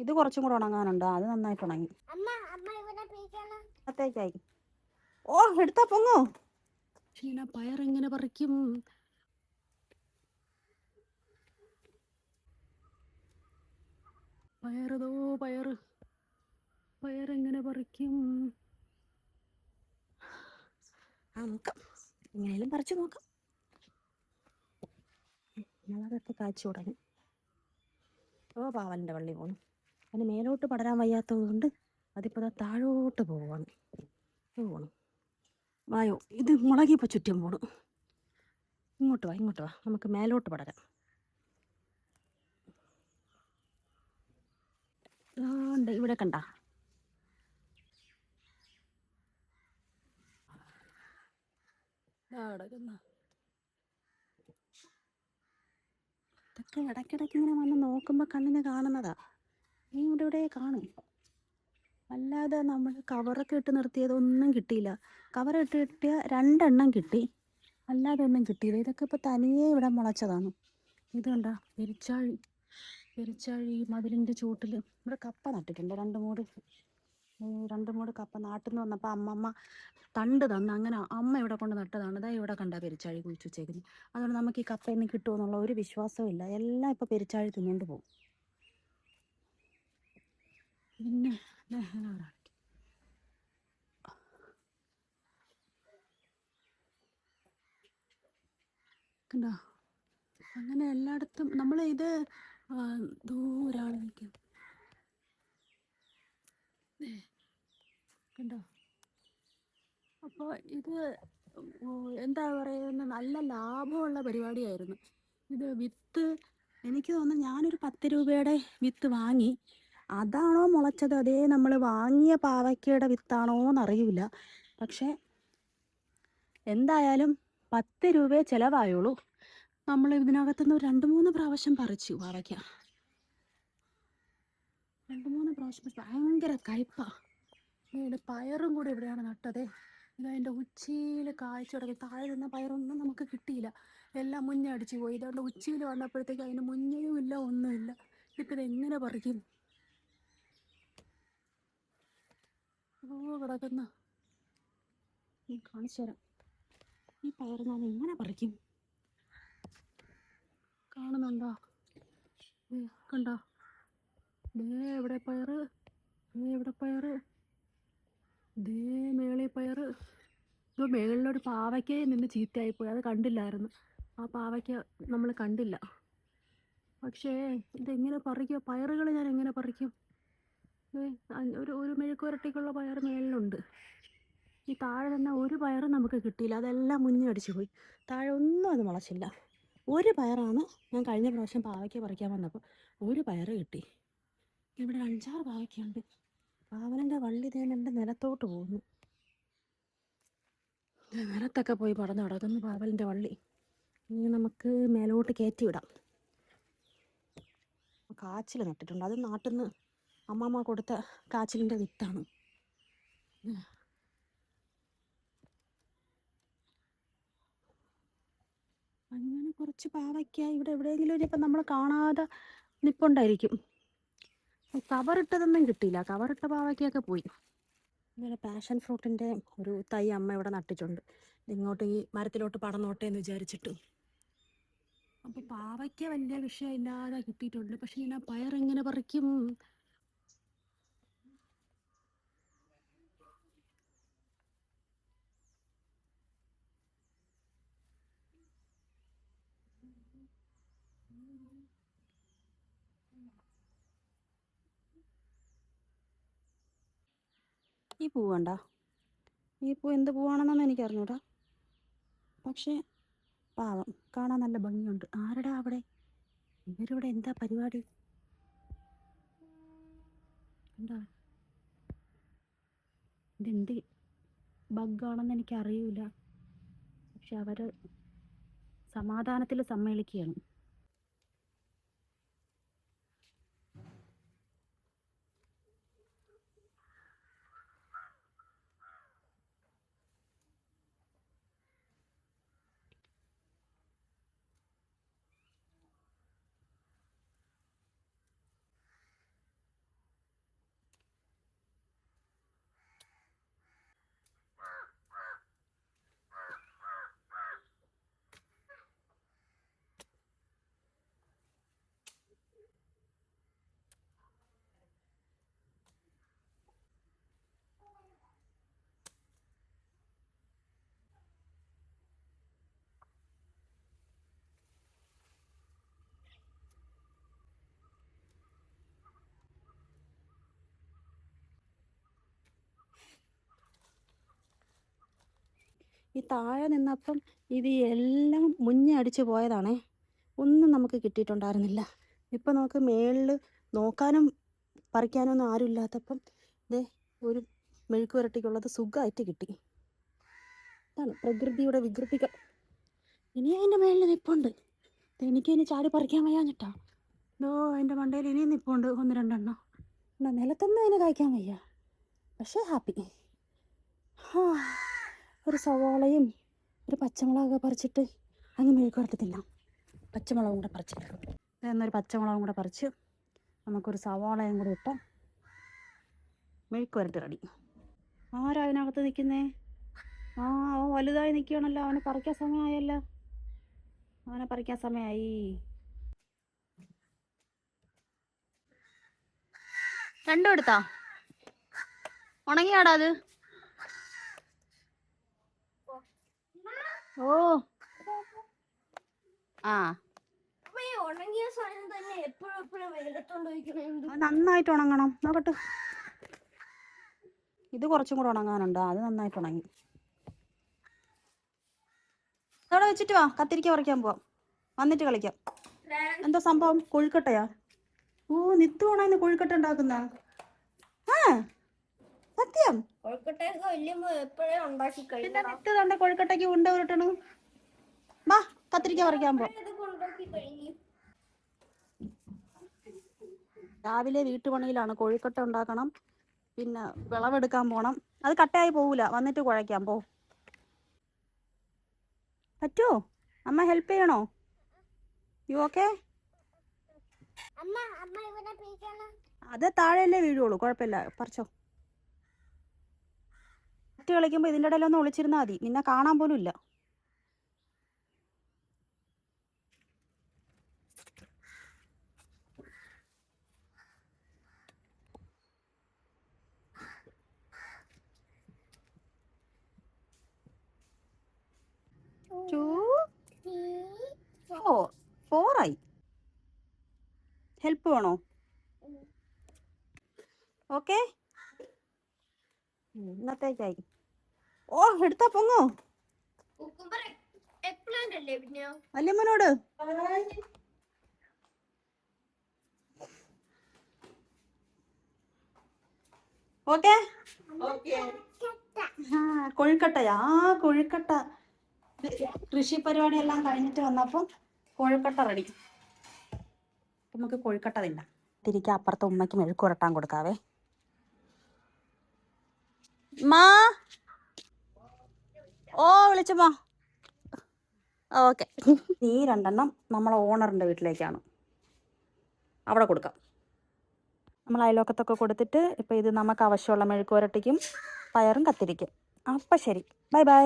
ഇത് കുറച്ചും കൂടെ ഉണങ്ങാനുണ്ട്. അത് നന്നായിട്ട് ഉണങ്ങി. അത്തേക്കായി. ഓ എടുത്താ പൊങ്ങോ. ഷീന പയറെങ്ങനെ പറിക്കും? പയറതോ പയറെങ്ങനെ പറിക്കും? നോക്കാം, എങ്ങനെയാലും പറിച്ചു നോക്കാം. മുളകൊക്കെ കാച്ചു തുടങ്ങി. ഓ പാവലിൻ്റെ വള്ളി പോണു. അതിന് മേലോട്ട് പടരാൻ വയ്യാത്തത് കൊണ്ട് അതിപ്പോൾ താഴോട്ട് പോവാണ്. പോകണം. വായോ, ഇത് മുളകിപ്പോൾ ചുറ്റും പോണു. ഇങ്ങോട്ട് വാ, നമുക്ക് മേലോട്ട് പടരാം. ഇവിടെ കണ്ട ഇതൊക്കെ ഇടയ്ക്കിടയ്ക്ക് ഇങ്ങനെ വന്ന് നോക്കുമ്പോൾ കണ്ണിന് കാണുന്നതാ. നീ ഇവിടെ കാണും. അല്ലാതെ നമ്മൾ കവറൊക്കെ ഇട്ട് നിർത്തിയതൊന്നും കിട്ടിയില്ല. കവർ ഇട്ട് കിട്ടിയ 2 എണ്ണം കിട്ടി, അല്ലാതെ ഒന്നും കിട്ടിയില്ല. ഇതൊക്കെ ഇപ്പോൾ തനിയെ ഇവിടെ മുളച്ചതാണ്. ഇത് കണ്ട പെരിച്ചാഴി മതിലിൻ്റെ ചൂട്ടിൽ ഇവിടെ കപ്പ നട്ടിട്ടുണ്ട്. 2 മൂട് കപ്പ നാട്ടിൽ നിന്ന് വന്നപ്പോൾ അമ്മമ്മ തണ്ട് തന്ന്, അങ്ങനെ അമ്മ ഇവിടെ കൊണ്ട് നട്ടതാണ്. ഇതാ ഇവിടെ കണ്ട പെരിച്ചാഴി കുഴിച്ചു വെച്ചേക്കുന്നത്. അതുകൊണ്ട് നമുക്ക് ഈ കപ്പയൊന്നും കിട്ടുമെന്നുള്ള ഒരു വിശ്വാസവും ഇല്ല. എല്ലാം ഇപ്പോൾ പെരിച്ചാഴി തിന്നുകൊണ്ട് പോകും. പിന്നെ കണ്ടോ, അങ്ങനെ എല്ലായിടത്തും നമ്മൾ ഇത് ദൂരാണ് നിൽക്കുന്നത്. കണ്ടോ, അപ്പോൾ ഇത് എന്താ പറയുന്നത്, നല്ല ലാഭമുള്ള പരിപാടിയായിരുന്നു. ഇത് വിത്ത് എനിക്ക് തോന്നുന്നു ഞാനൊരു 10 രൂപയുടെ വിത്ത് വാങ്ങി. അതാണോ മുളച്ചത്, അതേ നമ്മൾ വാങ്ങിയ പാവയ്ക്കയുടെ വിത്താണോ എന്നറിയില്ല. പക്ഷേ എന്തായാലും 10 രൂപയെ ചിലവായുള്ളൂ. നമ്മൾ ഇതിനകത്തുനിന്ന് 2-3 പ്രാവശ്യം പറിച്ചു പാവയ്ക്ക. 2-3 പ്രാവശ്യം. ഭയങ്കര കയ്പാണ്. പയറും കൂടെ ഇവിടെയാണ് നട്ടത്. ഇതതിൻ്റെ ഉച്ചിയിൽ കായ്ച്ചു തുടങ്ങി. താഴെ നിന്ന പയറൊന്നും നമുക്ക് കിട്ടിയില്ല, എല്ലാം മുന്നേ അടിച്ചു പോയി. ഇതുകൊണ്ട് ഉച്ചിയിൽ വന്നപ്പോഴത്തേക്ക് അതിന് മുന്നേയും ഇല്ല, ഒന്നുമില്ല. ഇപ്പം ഇതെങ്ങനെ പറിക്കും? കിടക്കുന്ന കാണിച്ചു തരാം. ഈ പയർ ഞാൻ എങ്ങനെ പറിക്കും? കാണുന്നുണ്ടോ? കണ്ടോ, എവിടെ പയറ്, എവിടെ പയറ്, മേളി പയറ്. ഇപ്പോൾ മേളിലൊരു പാവയ്ക്ക് നിന്ന് ചീത്തയായിപ്പോയി, അത് കണ്ടില്ലായിരുന്നു. ആ പാവയ്ക്ക നമ്മൾ കണ്ടില്ല. പക്ഷേ ഇതെങ്ങനെ പറിക്കുക? പയറുകൾ ഞാൻ എങ്ങനെ പറിക്കും? ഒരു മെഴുക്കുവരട്ടിക്കുള്ള പയർ മേളിലുണ്ട്. ഈ താഴെ തന്നെ ഒരു പയറും നമുക്ക് കിട്ടിയില്ല, അതെല്ലാം മുന്നേ അടിച്ചു പോയി. താഴെ ഒന്നും അത് മുളച്ചില്ല. ഒരു പയറാണ് ഞാൻ കഴിഞ്ഞ പ്രാവശ്യം പാവയ്ക്ക പറിക്കാൻ വന്നപ്പോൾ ഒരു പയറ് കിട്ടി. ഇവിടെ 5-6 പാവയ്ക്കുണ്ട്. പാവലിൻ്റെ വള്ളി തേൻ്റെ നിലത്തോട്ട് പോകുന്നു. നിലത്തൊക്കെ പോയി പടർന്ന് കിടക്കുന്നു പാവലിൻ്റെ വള്ളി. ഇനി നമുക്ക് മേലോട്ട് കയറ്റി വിടാം. കാച്ചിൽ നട്ടിട്ടുണ്ട്. അത് നാട്ടിൽ നിന്ന് അമ്മമ്മ കൊടുത്ത കാച്ചിലിൻ്റെ വിത്താണ്. അങ്ങനെ കുറച്ച് പാവയ്ക്ക ഇവിടെ എവിടെയെങ്കിലും ഇപ്പം നമ്മൾ കാണാതെ നിപ്പുണ്ടായിരിക്കും. കവറിട്ടതൊന്നും കിട്ടിയില്ല. കവറിട്ട പാവയ്ക്കൊക്കെ പോയി. ഇങ്ങനെ പാഷൻ ഫ്രൂട്ടിൻ്റെ ഒരു തൈ അമ്മ ഇവിടെ നട്ടിട്ടുണ്ട്. ഇങ്ങോട്ട് ഈ മരത്തിലോട്ട് പടർന്നോട്ടെ എന്ന് വിചാരിച്ചിട്ട്. അപ്പോൾ പാവയ്ക്ക വലിയ വിഷയമില്ലാതെ കിട്ടിയിട്ടുണ്ട്. പക്ഷെ ഇങ്ങനെ പയറെങ്ങനെ പറിക്കും? ഈ പൂ കണ്ട, ഈ പൂ എന്ത് പൂവാണെന്നൊന്നും എനിക്കറിഞ്ഞൂടാ. പക്ഷേ പാവം, കാണാൻ നല്ല ഭംഗിയുണ്ട്. ആരടാ അവിടെ? ഇവരിവിടെ എന്താ പരിപാടി? എന്താ ഇതെന്ത് ബഗ്ഗാണെന്ന് എനിക്കറിയില്ല. പക്ഷെ അവർ സമാധാനത്തിൽ സമ്മേളിക്കുകയാണ്. ഈ താഴെ നിന്നപ്പം ഇത് എല്ലാം മുന്നേ അടിച്ച് പോയതാണേ. ഒന്നും നമുക്ക് കിട്ടിയിട്ടുണ്ടായിരുന്നില്ല. ഇപ്പം നമുക്ക് മേളിൽ നോക്കാനും പറിക്കാനൊന്നും ആരും ഇല്ലാത്തപ്പം ദേ ഒരു മെഴുക്ക് പുരട്ടിക്കുള്ളത് സുഖമായിട്ട് കിട്ടി. ഇതാണ് പ്രകൃതിയുടെ വികൃതികൾ. ഇനി അതിൻ്റെ മേളിൽ നിൽപ്പുണ്ട്. എനിക്കിനി ചാടി പറിക്കാൻ വയ്യാഞ്ഞിട്ടാ. അതിൻ്റെ മണ്ടയിൽ ഇനിയും നിൽപ്പുണ്ട് 1-2 എന്നാ നിലത്തൊന്നും അതിന് കഴിക്കാൻ വയ്യ, പക്ഷേ ഹാപ്പി. ഒരു സവാളയും ഒരു പച്ചമുളകൊക്കെ പറിച്ചിട്ട് അങ്ങ് മെഴുക്ക് പുരട്ടി തിന്നാം. പച്ചമുളകും കൂടെ പറിച്ചിട്ട് എന്നൊരു പച്ചമുളകും കൂടെ പറിച്ച് നമുക്കൊരു സവാളയും കൂടെ ഇട്ടാൽ മെഴുക്ക് പുരട്ടി റെഡി. ആരാ അതിനകത്ത് നിൽക്കുന്നേ? ഓ വലുതായി നിൽക്കുകയാണല്ലോ. അവനെ പറിക്കാൻ സമയമായല്ലോ. അവനെ പറിക്കാൻ സമയമായി. രണ്ടും എടുത്താ ഉണങ്ങിയാടാ അത്? ഓ ആ നന്നായിട്ട് ഉണങ്ങണം. നോക്കട്ടെ, ഇത് കുറച്ചും കൂടെ ഉണങ്ങാനുണ്ട്. അത് നന്നായിട്ട് ഉണങ്ങി. അവിടെ വെച്ചിട്ട് വാ, കത്തിരിക്ക പറിക്കാൻ പോവാം. വന്നിട്ട് കളിക്കാം. എന്താ സംഭവം? കൊഴുക്കട്ടയാ? നിത്തുവാണോ കൊഴുക്കട്ട ഉണ്ടാക്കുന്ന? സത്യം? നിത്ത് തന്റെ കൊഴുക്കട്ടയ്ക്ക് ഉണ്ട ഉരുട്ടണു. വാ കത്തിരിക്ക പറിക്കാൻ പോ. രാവിലെ വീട്ടുപണിയിലാണ്. കൊഴുക്കട്ട ഉണ്ടാക്കണം, പിന്നെ വിളവെടുക്കാൻ പോണം. അത് കട്ടയായി പോകൂല. വന്നിട്ട് കുഴയ്ക്കാം. പോ. പറ്റുമോ? അമ്മ ഹെൽപ്പ് ചെയ്യണോ? You okay? അത് താഴെയല്ലേ വീഴുള്ളൂ, കുഴപ്പമില്ല. പറിച്ചോ. മറ്റ് കളിക്കുമ്പോൾ ഇതിൻ്റെ ഇടയിലൊന്നും ഒളിച്ചിരുന്നാൽ മതി. നിന്നെ കാണാൻ പോലും ഇല്ല. ഫോറായി. ഹെൽപ്പ് വേണോ? ഓക്കെ, ഇന്നത്തേക്കായി. എടുത്താ പൊങ്ങോ വല്യമ്മനോട്. ഓക്കെ. കൊഴുക്കട്ടയാ? കൊഴുക്കട്ട കൃഷി പരിപാടി എല്ലാം കഴിഞ്ഞിട്ട് വന്നപ്പോൾ കൊഴുക്കട്ട റെഡി. നമുക്ക് കൊഴുക്കട്ട തിന്നാം. തിരിക്കാൻ അപ്പുറത്തെ ഉമ്മയ്ക്ക് മെഴുക്ക് പുരട്ടാൻ കൊടുക്കാവേ. മാ വിളിച്ചമ്മ. ഓക്കെ. ഈ 2 നമ്മളെ ഓണറിൻ്റെ വീട്ടിലേക്കാണ്. അവിടെ കൊടുക്കാം. നമ്മൾ അയലോക്കത്തൊക്കെ കൊടുത്തിട്ട് ഇപ്പം ഇത് നമുക്ക് ആവശ്യമുള്ള മെഴുക്ക് പുരട്ടിക്കും പയറും കത്തിരിക്കും. അപ്പം ശരി, ബൈ ബൈ.